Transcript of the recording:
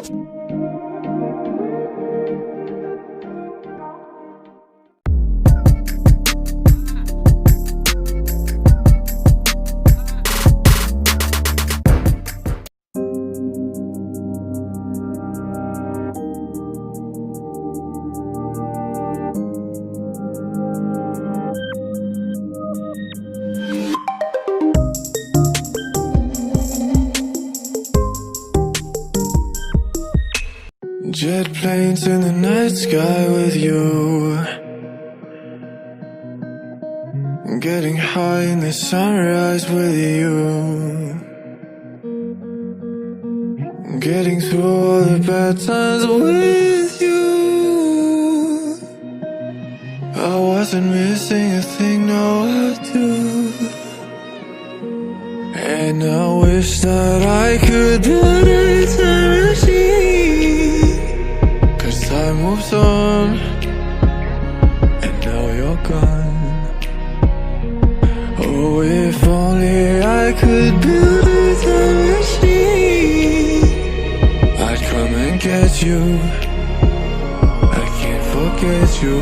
Jet planes in the night sky with you, getting high in the sunrise with you, getting through all the bad times with you. I wasn't missing a thing, no I do. And I wish that I could build a time machine, 'cause time moves on, and now you're gone. Oh, if only I could build a time machine, I'd come and get you. I can't forget you.